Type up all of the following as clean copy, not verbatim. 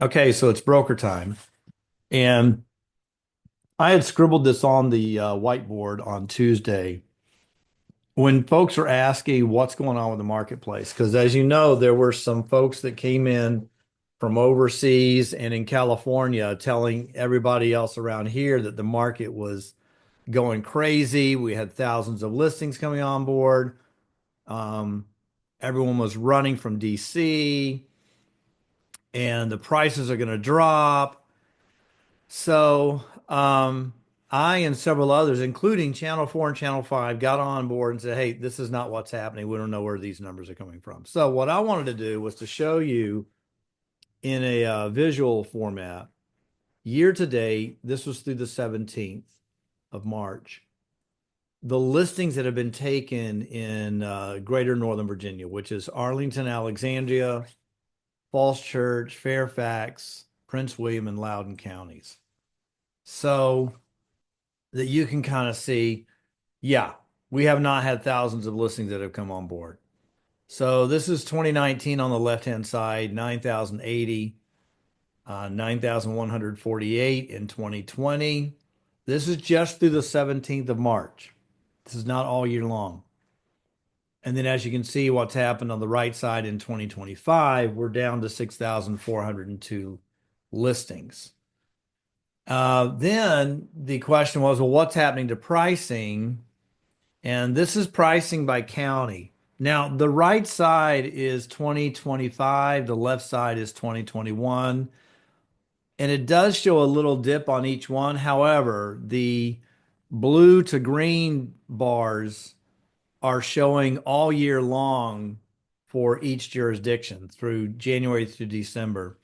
Okay, so it's broker time. And I had scribbled this on the whiteboard on Tuesday when folks are asking what's going on with the marketplace. Because as you know, there were some folks that came in from overseas and in California telling everybody else around here that the market was going crazy. We had thousands of listings coming on board. Um, Everyone was running from DC and the prices are going to drop. So, I and several others, including Channel 4 and Channel 5, got on board and said, hey, this is not what's happening. We don't know where these numbers are coming from. So, what I wanted to do was to show you in a visual format, year to date, this was through the 17th of March, the listings that have been taken in greater Northern Virginia, which is Arlington, Alexandria, Falls Church, Fairfax, Prince William, and Loudoun counties. So, that you can kind of see, yeah, we have not had thousands of listings that have come on board. So this is 2019 on the left-hand side, 9,080, 9,148 in 2020. This is just through the 17th of March. This is not all year long. And then as you can see what's happened on the right side in 2025, we're down to 6,402 listings. Then the question was, well, what's happening to pricing? And this is pricing by county. Now, the right side is 2025, the left side is 2021, and it does show a little dip on each one. However, the blue to green bars are showing all year long for each jurisdiction through January through December.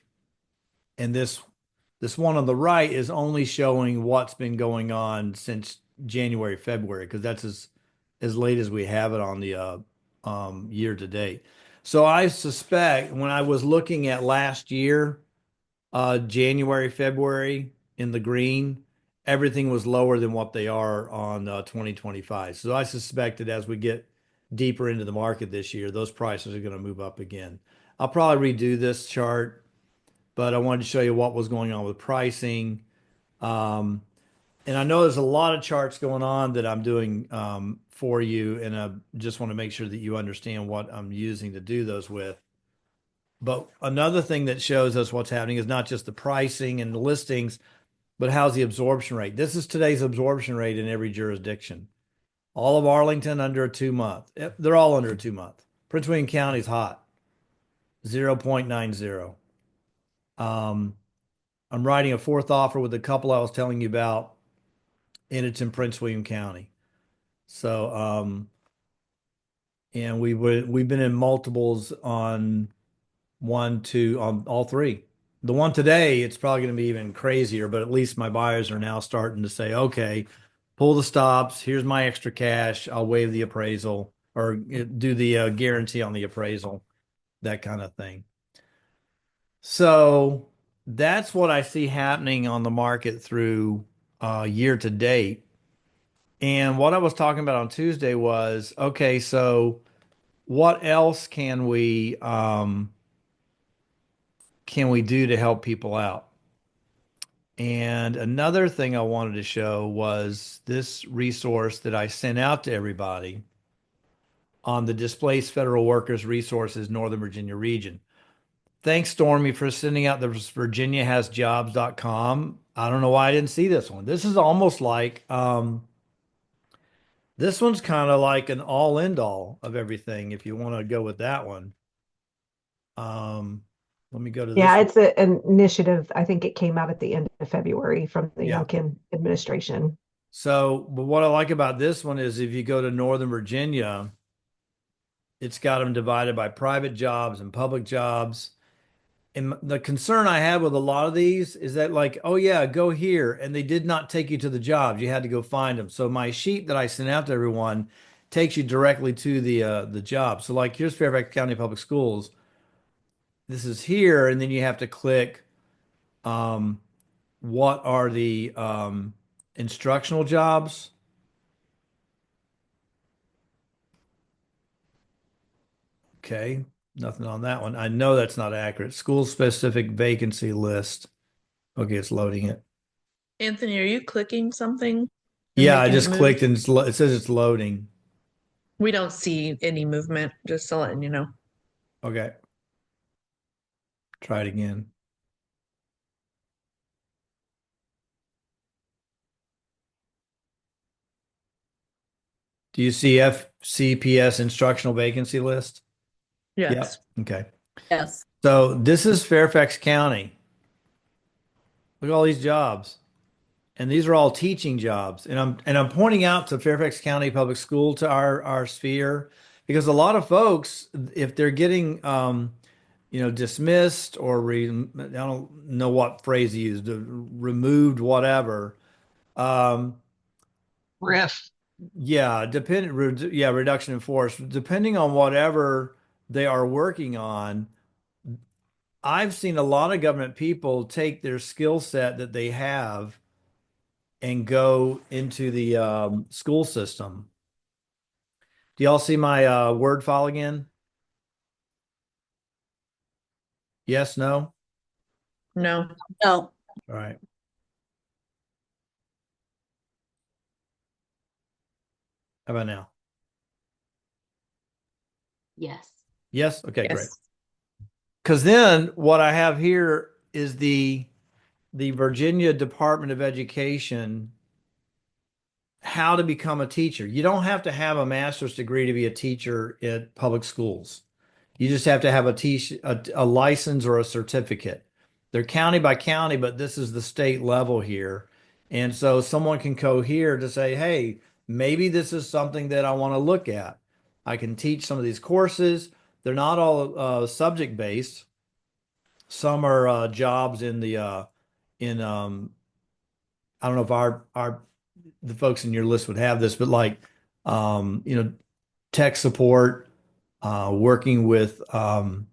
And this one on the right is only showing what's been going on since January, February, because that's as late as we have it on the year to date. So I suspect when I was looking at last year, January, February in the green, everything was lower than what they are on 2025. So I suspect that as we get deeper into the market this year, those prices are going to move up again. I'll probably redo this chart, but I wanted to show you what was going on with pricing. Um, and I know there's a lot of charts going on that I'm doing for you, and I just want to make sure that you understand what I'm using to do those with. But another thing that shows us what's happening is not just the pricing and the listings, but how's the absorption rate? This is today's absorption rate in every jurisdiction. All of Arlington under a 2 month. They're all under a 2 month. Prince William County's hot, 0.90. Um, I'm writing a fourth offer with a couple I was telling you about, and it's in Prince William County. So, and we've been in multiples on one, two, on all three. The one today, it's probably going to be even crazier, but at least my buyers are now starting to say, okay, pull the stops. Here's my extra cash. I'll waive the appraisal or do the guarantee on the appraisal, that kind of thing. So that's what I see happening on the market through year to date. And what I was talking about on Tuesday was, okay, so what else can we do to help people out? And another thing I wanted to show was this resource that I sent out to everybody on the Displaced Federal Workers Resources Northern Virginia region. Thanks, Stormy, for sending out the virginiahasjobs.com. I don't know why I didn't see this one. This is almost like this one's kind of like an all end all of everything if you want to go with that one. Um, Let me go to this Yeah, one. it's an initiative. I think it came out at the end of February from the Yeah. Youngkin administration. So, but what I like about this one is if you go to Northern Virginia, it's got them divided by private jobs and public jobs. And the concern I have with a lot of these is that, like, oh yeah, go here, and they did not take you to the jobs. You had to go find them. So my sheet that I sent out to everyone takes you directly to the job. So like, here's Fairfax County Public Schools. This is here, and then you have to click um, what are the instructional jobs. Okay. Nothing on that one. I know that's not accurate. School specific vacancy list. Okay, it's loading it. Anthony, are you clicking something and Yeah, I making it just move? clicked and it says it's loading. We don't see any movement, just to letting you know. Okay, try it again. Do you see FCPS instructional vacancy list? Yep. Yes. Okay. Yes. So this is Fairfax County. Look at all these jobs. And these are all teaching jobs. And I'm pointing out to Fairfax County Public School to our sphere because a lot of folks, if they're getting dismissed or I don't know what phrase he used, removed, whatever. Um, Riff. reduction in force, depending on whatever they are working on. I've seen a lot of government people take their skill set that they have and go into the school system. Do y'all see my Word file again? Yes, no? No. No. All right. How about now? Yes. Yes? Okay, great. Yes. Because then what I have here is the Virginia Department of Education, how to become a teacher. You don't have to have a master's degree to be a teacher at public schools. You just have to have a license or a certificate. They're county by county, but this is the state level here. And so someone can go here to say, hey, maybe this is something that I want to look at. I can teach some of these courses. They're not all subject based. Some are jobs in in I don't know if our the folks in your list would have this, but like tech support, working with um,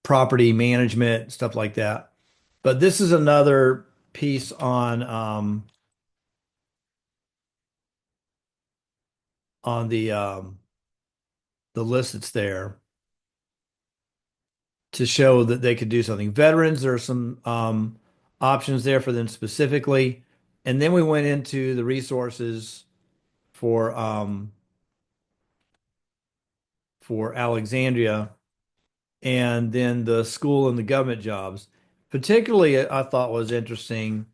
property management, stuff like that. But this is another piece on the list that's there to show that they could do something. Veterans, there are some options there for them specifically. And then we went into the resources for for Alexandria and then the school and the government jobs. Particularly, I thought was interesting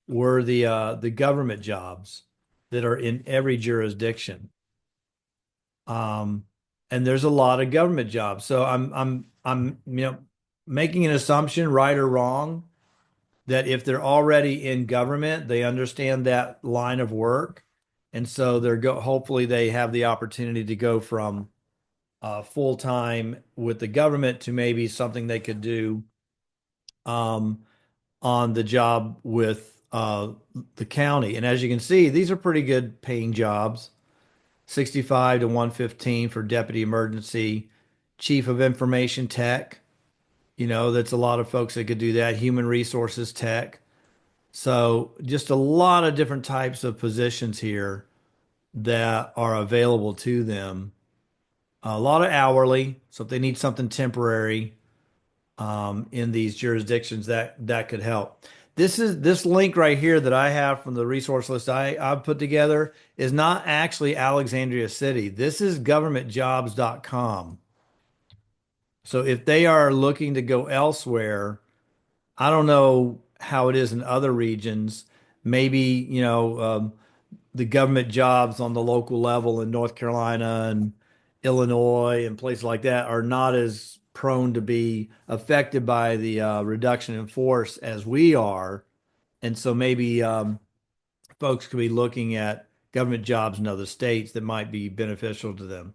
were the government jobs that are in every jurisdiction. Um, and there's a lot of government jobs. So I'm making an assumption, right or wrong, that if they're already in government, they understand that line of work, and so hopefully they have the opportunity to go from full time with the government to maybe something they could do um, on the job with the county. And as you can see, these are pretty good paying jobs. 65 to 115 for deputy emergency, chief of information tech. That's a lot of folks that could do that. Human resources tech. So just a lot of different types of positions here that are available to them. A lot of hourly. So if they need something temporary in these jurisdictions, that could help. This link right here that I have from the resource list I've put together is not actually Alexandria City. This is governmentjobs.com. So if they are looking to go elsewhere, I don't know how it is in other regions. Maybe, the government jobs on the local level in North Carolina and Illinois and places like that are not as prone to be affected by the reduction in force as we are. And so maybe folks could be looking at government jobs in other states that might be beneficial to them.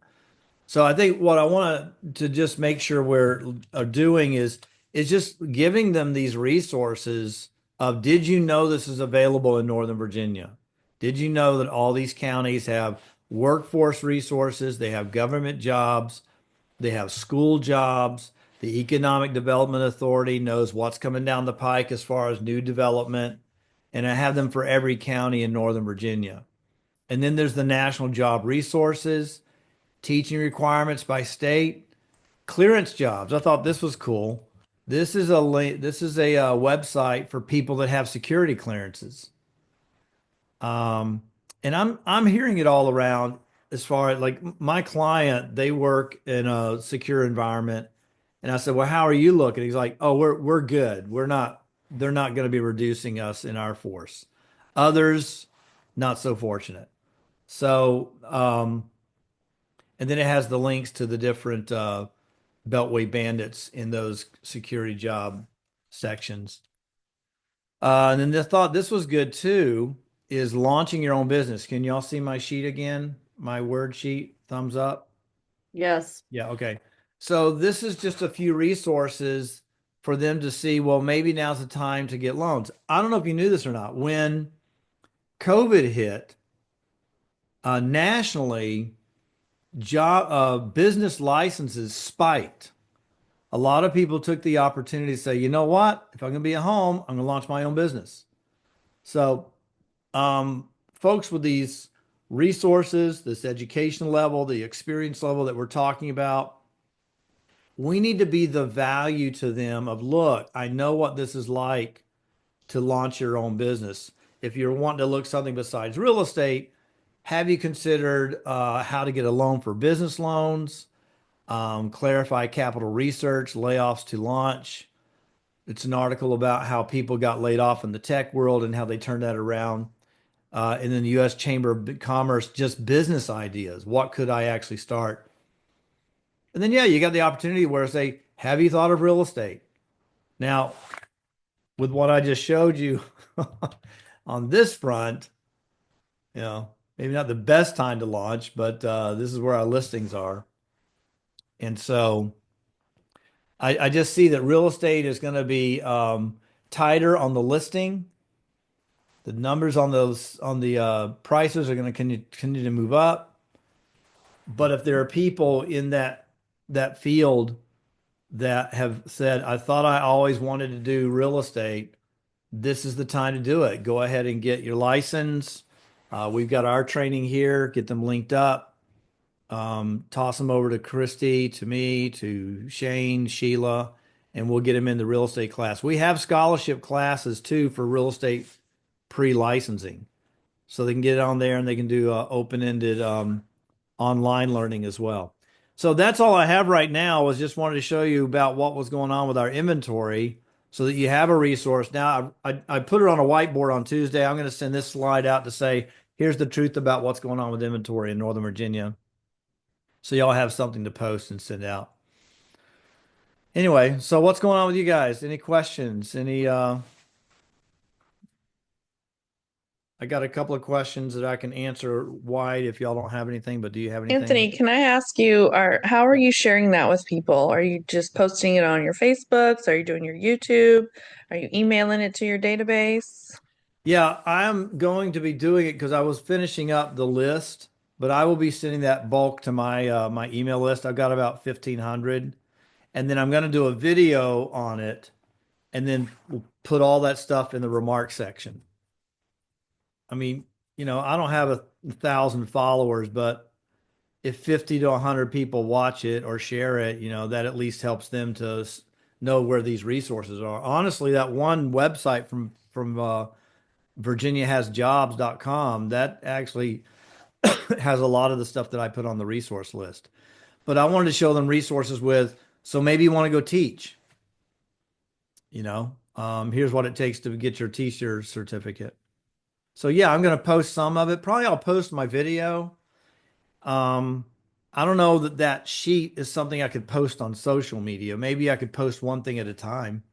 So I think what I want to just make sure we're doing is just giving them these resources of, did you know this is available in Northern Virginia? Did you know that all these counties have workforce resources? They have government jobs, they have school jobs. The Economic Development Authority knows what's coming down the pike as far as new development. And I have them for every county in Northern Virginia. And then there's the National Job Resources. teaching requirements by state, clearance jobs. I thought this was cool. This is a website for people that have security clearances. Um, and I'm hearing it all around as far as like my client, they work in a secure environment. And I said, "Well, how are you looking?" He's like, "Oh, we're good. They're not going to be reducing us in our force. Others, not so fortunate." So, and then it has the links to the different Beltway bandits in those security job sections. And then I thought this was good too, is launching your own business. Can y'all see my sheet again? My word sheet, thumbs up. Yes. Yeah, okay. So this is just a few resources for them to see, well, maybe now's the time to get loans. I don't know if you knew this or not. When COVID hit, nationally, business licenses spiked. A lot of people took the opportunity to say, you know what? If I'm going to be at home, I'm going to launch my own business. So, folks with these resources, this education level, the experience level that we're talking about, we need to be the value to them of, look, I know what this is like to launch your own business. If you're wanting to look something besides real estate, have you considered how to get a loan for business loans, clarify capital research, layoffs to launch? It's an article about how people got laid off in the tech world and how they turned that around. And then the U.S. Chamber of Commerce, just business ideas. What could I actually start? And then, yeah, you got the opportunity where say, have you thought of real estate? Now, with what I just showed you on this front, maybe not the best time to launch, but this is where our listings are. And so I just see that real estate is going to be tighter on the listing. The numbers on the prices are going to continue to move up. But if there are people in that field that have said, I thought I always wanted to do real estate, this is the time to do it. Go ahead and get your license. We've got our training here. Get them linked up. Toss them over to Christy, to me, to Shane, Sheila, and we'll get them in the real estate class. We have scholarship classes too for real estate pre-licensing. So they can get on there and they can do open-ended online learning as well. So that's all I have right now. Was just wanted to show you about what was going on with our inventory so that you have a resource. Now, I put it on a whiteboard on Tuesday. I'm going to send this slide out to say, here's the truth about what's going on with inventory in Northern Virginia. So y'all have something to post and send out. Anyway, so what's going on with you guys? Any questions? I got a couple of questions that I can answer wide if y'all don't have anything, but do you have anything? Anthony, can I ask you, how are you sharing that with people? Are you just posting it on your Facebooks? Are you doing your YouTube? Are you emailing it to your database? Yeah, I'm going to be doing it because I was finishing up the list, but I will be sending that bulk to my my email list. I've got about 1,500, and then I'm going to do a video on it, and then we'll put all that stuff in the remarks section. I mean, I don't have 1,000 followers, but if 50 to 100 people watch it or share it, that at least helps them to know where these resources are. Honestly, that one website from virginiahasjobs.com, that actually has a lot of the stuff that I put on the resource list. But I wanted to show them resources so maybe you want to go teach. Here's what it takes to get your teacher certificate. So yeah, I'm going to post some of it. Probably I'll post my video. I don't know that sheet is something I could post on social media. Maybe I could post one thing at a time.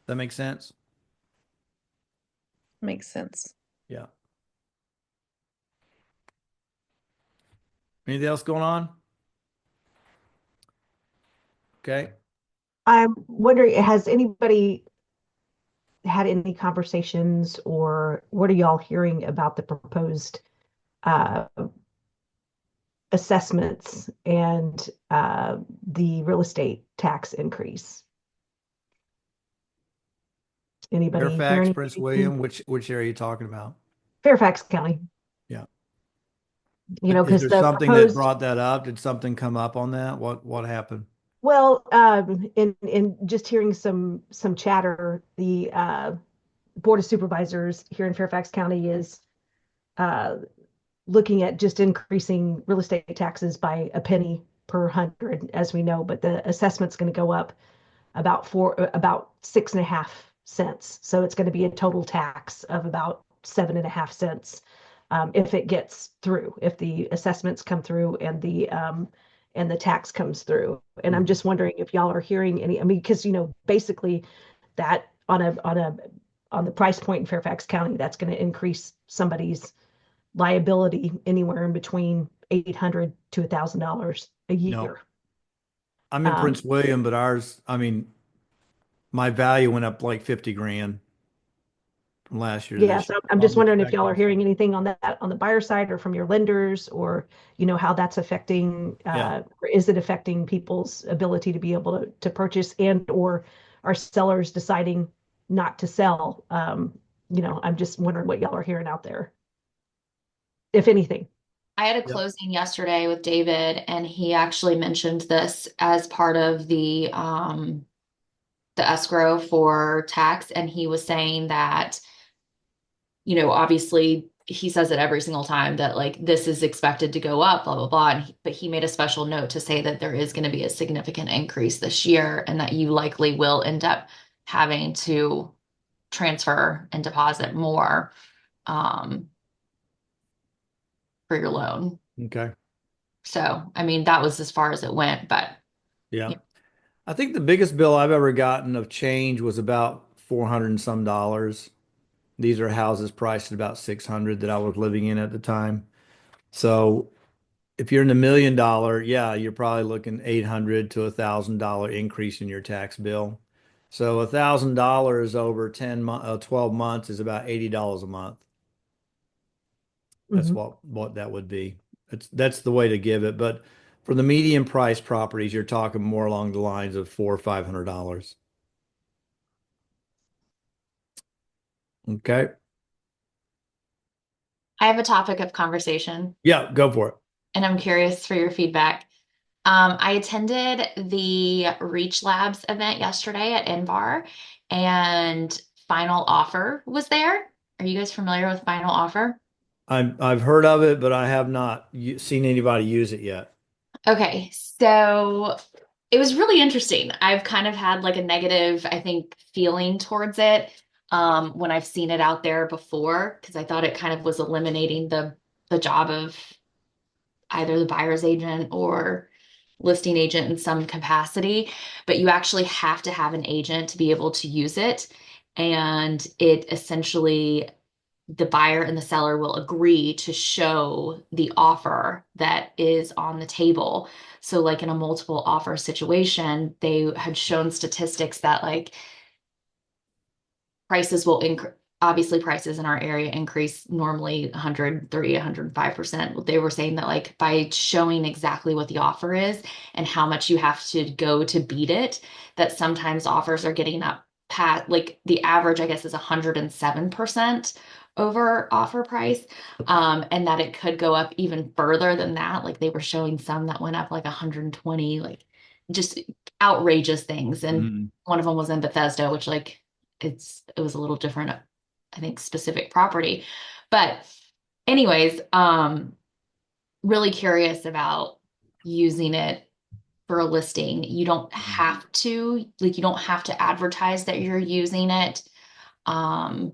That makes sense? Makes sense. Yeah. Anything else going on? Okay. I'm wondering, has anybody had any conversations, or what are y'all hearing about the proposed assessments and the real estate tax increase? Anybody hear Fairfax, anything? Prince William, which area are you talking about? Fairfax County. Yeah. Is because there the something that proposed, brought that up? Did something come up on that? What happened? well, in just hearing some chatter, the Board of Supervisors here in Fairfax County is uh, looking at just increasing real estate taxes by a penny per hundred, as we know, but the assessment's going to go up about 6.5 cents. So it's going to be a total tax of about 7.5 cents if it gets through, if the assessments come through and the tax comes through. And I'm just wondering if y'all are hearing any, I mean, because basically that on the price point in Fairfax County, that's going to increase somebody's liability anywhere in between $800 to $1,000 a No, year. I'm in Um, Prince William, but ours, I mean, my value went up like 50 grand from last year to yeah, this so year. I'm So just I'm wondering if y'all are expecting hearing some. anything on that on the buyer side or from your lenders, or how that's affecting, Yeah. or is it affecting people's ability to be able to purchase, and or are sellers deciding not to sell? I'm just wondering what y'all are hearing out there, if anything. I had a Yep. closing yesterday with David, and he actually mentioned this as part of the escrow for tax, and he was saying that, obviously he says it every single time that like this is expected to go up, blah blah blah. But he made a special note to say that there is going to be a significant increase this year, and that you likely will end up having to transfer and deposit more um, for your loan. Okay. So, I mean, that was as far as it went, but Yeah. I think the biggest bill I've ever gotten of change was about 400 and some dollars. These are houses priced at about 600 that I was living in at the time. So if you're in the $1 million, yeah, you're probably looking 800 to $1,000 increase in your tax bill. So $1,000 over 12 months is about $80 a month. That's Mhm. what that would be. That's the way to give it. But for the medium price properties, you're talking more along the lines of $400 or $500. Okay. I have a topic of conversation, Yeah, go for it. and I'm curious for your feedback. I attended the Reach Labs event yesterday at Invar, and Final Offer was there. Are you guys familiar with Final Offer? I've heard of it, but I have not seen anybody use it yet. Okay, so it was really interesting. I've kind of had like a negative, I think, feeling towards it when I've seen it out there before, because I thought it kind of was eliminating the job of either the buyer's agent or listing agent in some capacity, but you actually have to have an agent to be able to use it. And it essentially, the buyer and the seller will agree to show the offer that is on the table. So, like in a multiple offer situation, they had shown statistics that like prices will increase. Obviously, prices in our area increase normally 103, 105%. They were saying that like by showing exactly what the offer is and how much you have to go to beat it, that sometimes offers are getting up pat like the average, I guess, is 107% over offer price. And that it could go up even further than that. Like they were showing some that went up like 120, like just outrageous things. And Mhm. one of them was in Bethesda, which like it was a little different, I think, specific property. But anyways, really curious about using it for a listing. You don't have to, like, you don't have to advertise that you're using it um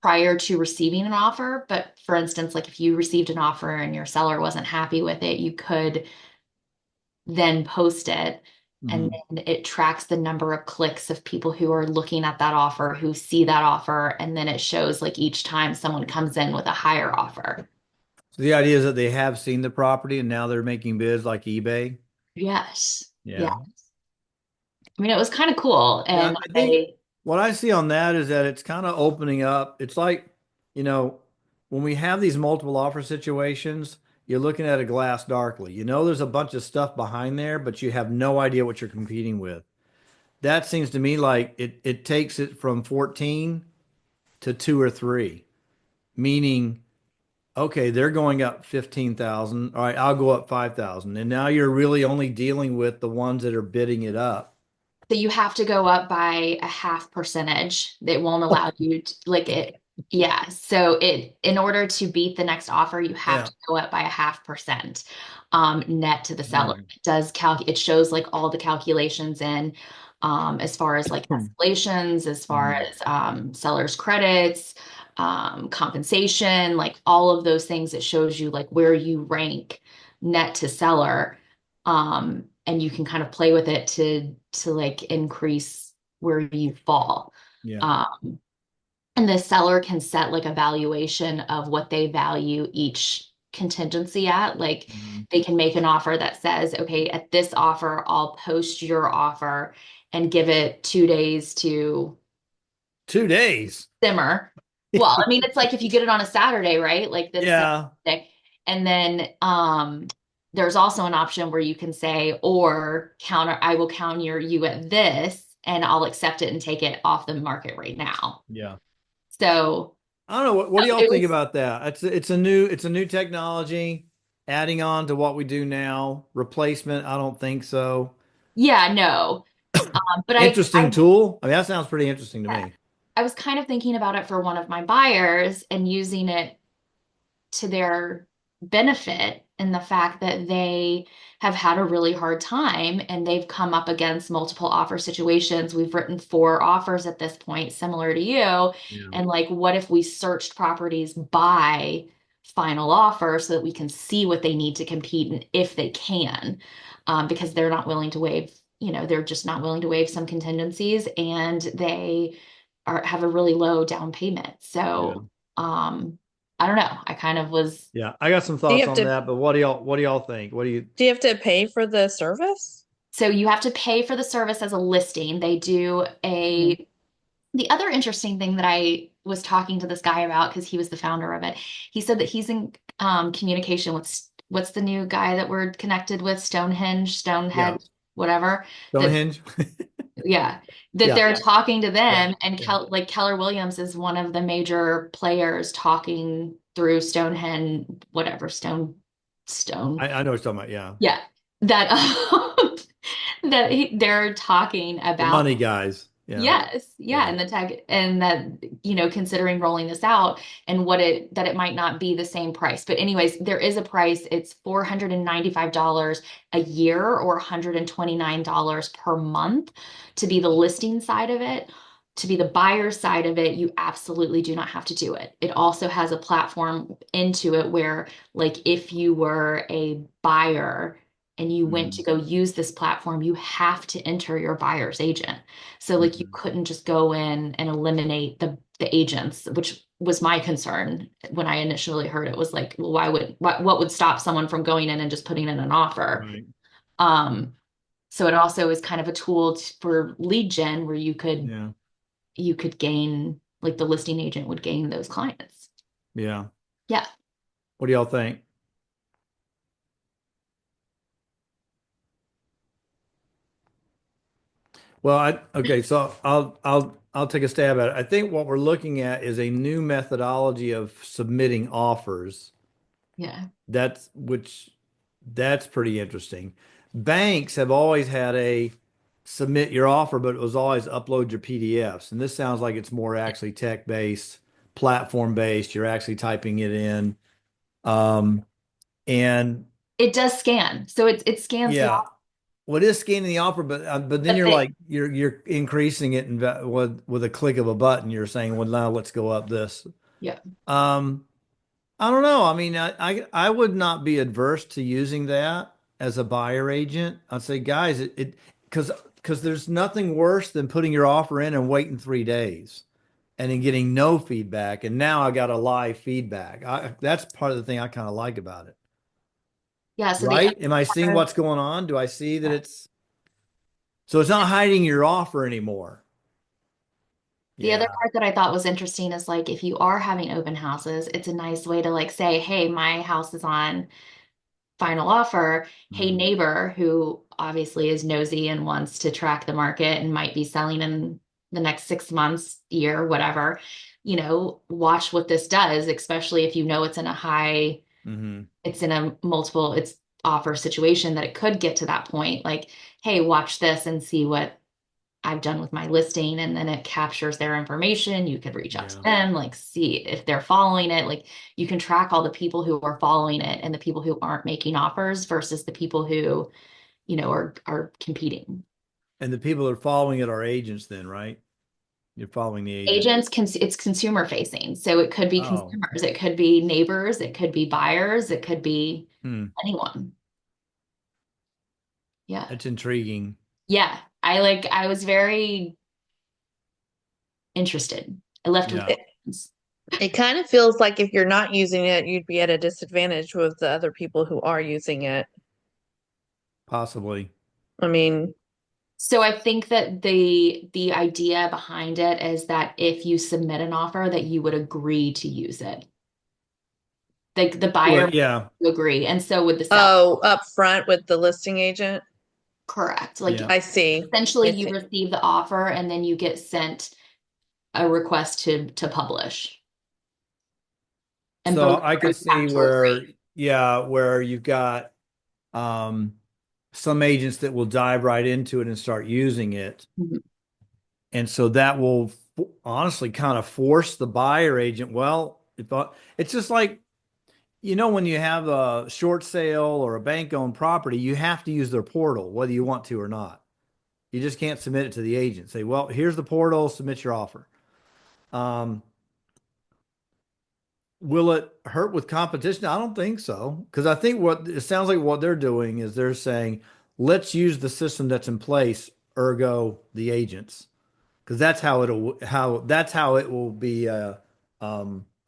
prior to receiving an offer. But for instance, like if you received an offer and your seller wasn't happy with it, you could then post it, and Mhm. then it tracks the number of clicks of people who are looking at that offer, who see that offer, and then it shows like each time someone comes in with a higher offer. So the idea is that they have seen the property and now they're making bids like eBay. Yes. Yeah. Yeah. I mean, it was kind of cool. Yeah, And I think what I see on that is that it's kind of opening up. It's like, you know, when we have these multiple offer situations, you're looking at a glass darkly. You know, there's a bunch of stuff behind there, but you have no idea what you're competing with. That seems to me like it takes it from 14 to 2 or 3, meaning Okay, they're going up 15,000. All right, I'll go up 5,000. And now you're really only dealing with the ones that are bidding it up. So you have to go up by a half percentage. They won't Oh, allow you to, like it. Yeah. So in order to beat the next offer, you have yeah. to go up by a half percent net to the seller. Mm. It does it shows like all the calculations in as far as like escalations, as far Mhm. as sellers credits, compensation, like all of those things. It shows you like where you rank net to seller. And you can kind of play with it to like increase where you fall. Yeah. Um, and the seller can set like a valuation of what they value each contingency at. Like Mhm. they can make an offer that says, okay, at this offer, I'll post your offer and give it 2 days to 2 days. simmer. Well, I mean, it's like if you get it on a Saturday, right? Like that's Yeah. Saturday. And then there's also an option where you can say, or counter, I will counter you at this and I'll accept it and take it off the market right now. Yeah. So I don't know. What do y'all it think was, about that? It's a new technology adding on to what we do now. Replacement, I don't think so. yeah, no. But Interesting tool. I mean, that sounds pretty interesting to yeah, me. I was kind of thinking about it for one of my buyers and using it to their benefit in the fact that they have had a really hard time and they've come up against multiple offer situations. We've written 4 offers at this point, similar to you. Yeah. And like, what if we searched properties by final offer so that we can see what they need to compete and if they can, because they're not willing to waive, they're just not willing to waive some contingencies and they have a really low down payment. Yeah. So, I don't know. I kind of was, Yeah. I got some Do you thoughts have on to that, but what do y'all think? What do you do you have to pay for the service? so you have to pay for the service as a listing. They do Mhm. the other interesting thing that I was talking to this guy about, because he was the founder of it, he said that he's in communication with, what's the new guy that we're connected with? Yeah. Stonehenge, whatever. That, Stonehenge? yeah, that Yeah. they're talking to Yeah. them, and Yeah. Like Keller Williams is one of the major players talking through Stonehenge, whatever, Stone. I know what you're talking about. Yeah. Yeah, that they're talking The about. money guys. Yeah. Yes, yeah, Yeah. and the tech, and that, considering rolling this out and that it might not be the same price. But anyways, there is a price. It's $495 a year or $129 per month to be the listing side of it. To be the buyer side of it, you absolutely do not have to do it. It also has a platform into it where, like, if you were a buyer and you went to Mhm. go use this platform, you have to enter your buyer's agent. So like you Mhm. couldn't just go in and eliminate the agents, which was my concern when I initially heard it. Was like, well, what would stop someone from going in and just putting in an offer? Right. Um, so it also is kind of a tool for lead gen where Yeah. you could gain, like the listing agent would gain those clients. Yeah. Yeah. What do y'all think? Well, okay, so I'll take a stab at it. I think what we're looking at is a new methodology of submitting offers. Yeah. That's pretty interesting. Banks have always had a submit your offer, but it was always upload your PDFs. And this sounds like it's more actually tech-based, platform-based. You're actually typing it in. Um, and It does scan. So it scans the yeah, offer, what is scanning the offer, but then but you're like you're increasing it with a click of a button. You're saying, well, now let's go up this. yeah. Um, I don't know. I mean, I would not be adverse to using that as a buyer agent. I'd say, guys, it because there's nothing worse than putting your offer in and waiting 3 days and then getting no feedback. And now I got a live feedback. That's part of the thing I kind of like about it. Yeah. So the Right? Am I seeing other what's going on? Do I see that part, so it's not hiding your offer anymore? the other Yeah. part that I thought was interesting is like if you are having open houses, it's a nice way to like say, hey, my house is on final offer. Hey, Mhm. neighbor, who obviously is nosy and wants to track the market and might be selling in the next 6 months, year, whatever. watch what this does, especially if it's in a Mm-hmm. it's in a multiple, it's offer situation that it could get to that point. Like, hey, watch this and see what I've done with my listing. And then it captures their information. You could reach out to Yeah. them, like see if they're following it. Like you can track all the people who are following it and the people who aren't making offers versus the people who, are competing. And the people that are following it are agents then, right? You're following the agent. It's consumer facing. So it could be Oh. consumers, it could be neighbors, it could be buyers, it could be Hmm. anyone. Yeah. That's intriguing. Yeah. I was very interested. I left with Yeah. it. It kind of feels like if you're not using it, you'd be at a disadvantage with the other people who are using it. Possibly. I mean, So I think that the idea behind it is that if you submit an offer that you would agree to use it. Like the buyer Well, yeah. would agree. And so would the seller. up front with the listing agent. Correct. Like Yeah. I see. essentially I you see. receive the offer and then you get sent a request to publish. And So both I could parties have see to where, agree. yeah, where you've got um, some agents that will dive right into it and start using it. Mhm. And so that will honestly kind of force the buyer agent. Well, it's just like, when you have a short sale or a bank-owned property, you have to use their portal, whether you want to or not. You just can't submit it to the agent. Say, well, here's the portal, submit your offer. Um, Will it hurt with competition? I don't think so. Because I think what it sounds like what they're doing is they're saying, let's use the system that's in place, ergo the agents. Because that's how it will be a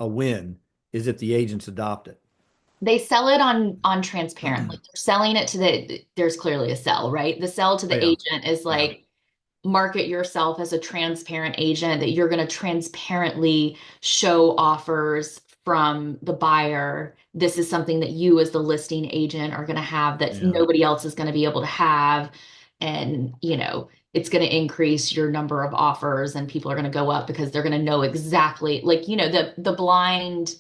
win is if the agents adopt it. They sell it on transparent. Like they're selling it there's clearly a sell, right? The sell to Oh, the yeah. agent is Yeah. like market yourself as a transparent agent that you're going to transparently show offers from the buyer. This is something that you as the listing agent are going to have that Yeah. nobody else is going to be able to have. And, it's going to increase your number of offers and people are going to go up because they're going to know exactly like, the blind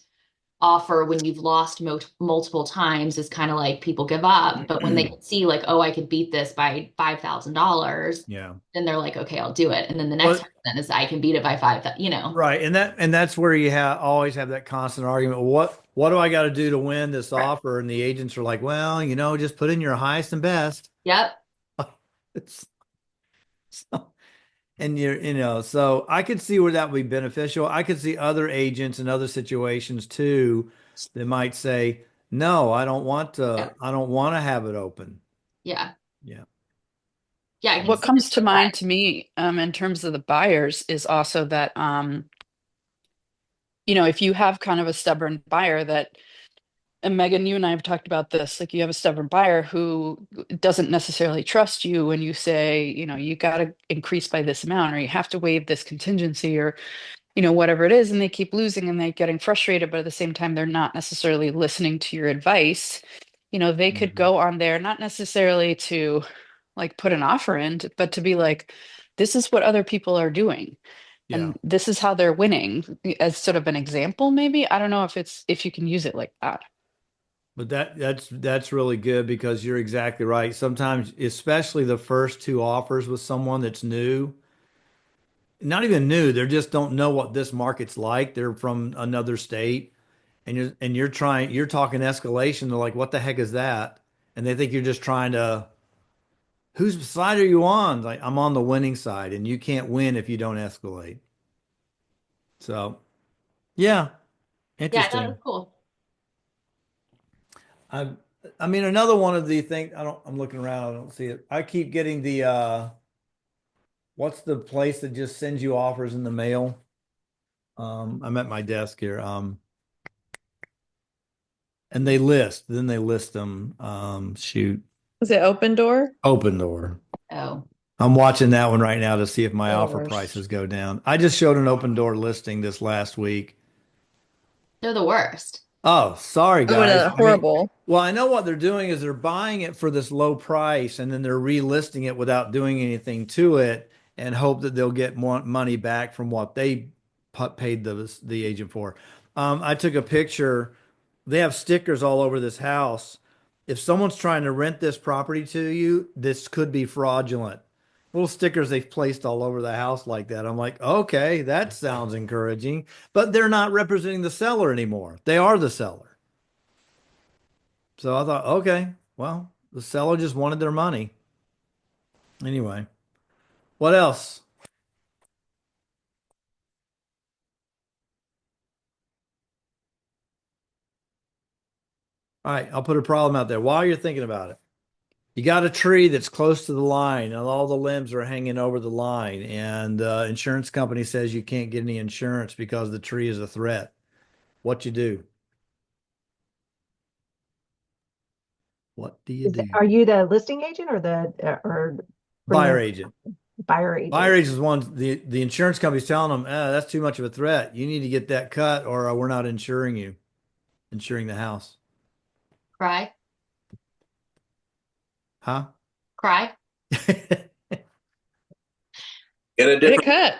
offer when you've lost multiple times is kind of like people give up. But when they can see like, oh, I could beat this by $5,000, Yeah. then they're like, okay, I'll do it. And then the next Well, person is I can beat it by 5,000. right. And that's where you always have that constant argument. What do I got to do to win this Right. offer? And the agents are like, well, just put in your highest and best. Yep. It's so, and so I could see where that would be beneficial. I could see other agents in other situations too that might say, no, Yeah. I don't want to have it open. Yeah. Yeah. Yeah. I can What see comes this to with mind that. to me, in terms of the buyers is also that, if you have kind of a stubborn buyer that, and Megan, you and I have talked about this, like you have a stubborn buyer who doesn't necessarily trust you when you say, you got to increase by this amount, or you have to waive this contingency, or, whatever it is, and they keep losing and they're getting frustrated, but at the same time, they're not necessarily listening to your advice. They could Mhm. go on there, not necessarily to like put an offer in, but to be like, this is what other people are doing. Yeah. And this is how they're winning as sort of an example, maybe. I don't know if you can use it like that. But that's really good because you're exactly right. Sometimes, especially the first two offers with someone that's new, not even new, they just don't know what this market's like. They're from another state, and you're talking escalation. They're like, "What the heck is that?" And they think you're just trying to. Whose side are you on? Like, I'm on the winning side, and you can't win if you don't escalate. So, yeah, Yeah. I thought it was interesting. cool. I I mean another one of the things I'm looking around, I don't see it. I keep getting the what's the place that just sends you offers in the mail? I'm at my desk here. And then they list them. Shoot. Is it open door? Open door. Oh, I'm watching that one right now to see if my They're the offer worst. prices go down. I just showed an open door listing this last week. they're the worst. Oh, sorry Oh, guys. I mean, horrible. well, I know what they're doing is they're buying it for this low price and then they're relisting it without doing anything to it and hope that they'll get more money back from what they paid the agent for. I took a picture. They have stickers all over this house. If someone's trying to rent this property to you, this could be fraudulent. Little stickers they've placed all over the house like that. I'm like, okay, that sounds encouraging. But they're not representing the seller anymore. They are the seller. So I thought, okay, well, the seller just wanted their money. Anyway, what else? All right, I'll put a problem out there while you're thinking about it. You got a tree that's close to the line and all the limbs are hanging over the line, and the insurance company says you can't get any insurance because the tree is a threat. What you do? What do you do? Are you the listing agent or or Buyer agent. buyer agent? Buyer agent is one, the insurance company's telling them, that's too much of a threat. You need to get that cut or we're not insuring you, insuring the house. Cry, Huh? cry. Get a Get it different. cut.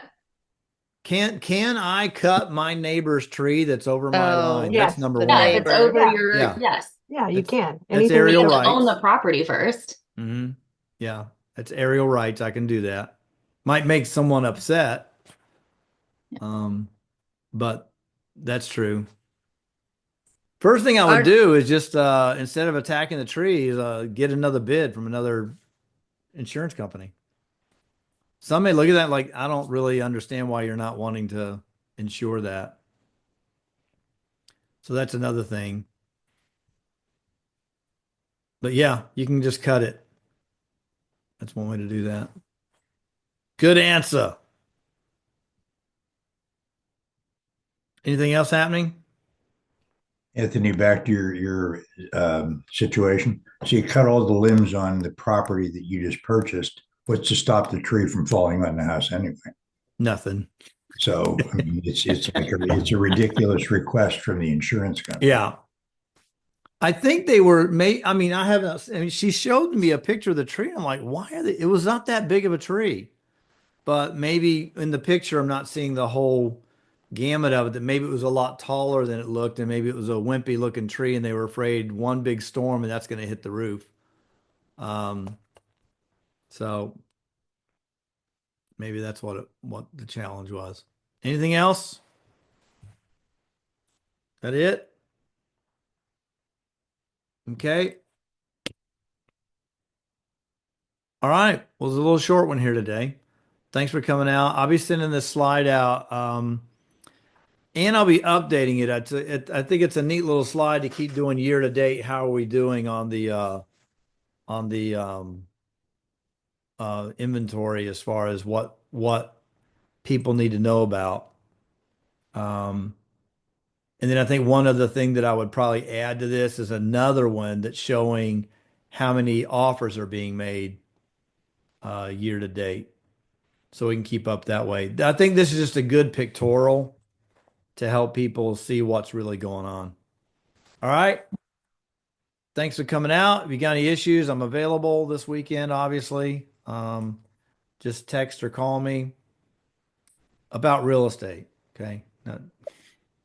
Can I cut my neighbor's tree that's over my Oh, line? yes, That's number the one. Yeah, if it's neighbor. over Yeah. your, Yeah. yes. Yeah, you That's- can. that's Anything aerial You have rights. to own the property first. Mm-hmm. Yeah, that's aerial rights. I can do that. Might make someone upset. But that's true. First thing I would Our- do is just instead of attacking the trees, get another bid from another insurance company. Some may look at that like, I don't really understand why you're not wanting to insure that. So that's another thing. But yeah, you can just cut it. That's one way to do that. Good answer. Anything else happening? Anthony, back to your situation. So you cut all the limbs on the property that you just purchased. What's to stop the tree from falling on the house anyway? Nothing. So I mean, it's a ridiculous request from the insurance company. Yeah. I think they were she showed me a picture of the tree. And I'm like, why are they? It was not that big of a tree, but maybe in the picture, I'm not seeing the whole gamut of it, that maybe it was a lot taller than it looked. And maybe it was a wimpy looking tree and they were afraid one big storm and that's going to hit the roof. So maybe that's what the challenge was. Anything else? That it? Okay. All right. Well, it's a little short one here today. Thanks for coming out. I'll be sending this slide out, and I'll be updating it. I think it's a neat little slide to keep doing year to date. How are we doing on the inventory as far as what people need to know about? And then I think one other thing that I would probably add to this is another one that's showing how many offers are being made year to date, so we can keep up that way. I think this is just a good pictorial to help people see what's really going on. All right. Thanks for coming out. If you got any issues, I'm available this weekend, obviously. Just text or call me about real estate. Okay.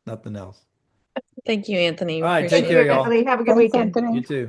Nothing else. Thank you, Anthony. All right, Appreciate take care, it. y'all. Anthony, have a good Thanks, weekend. Anthony. You too.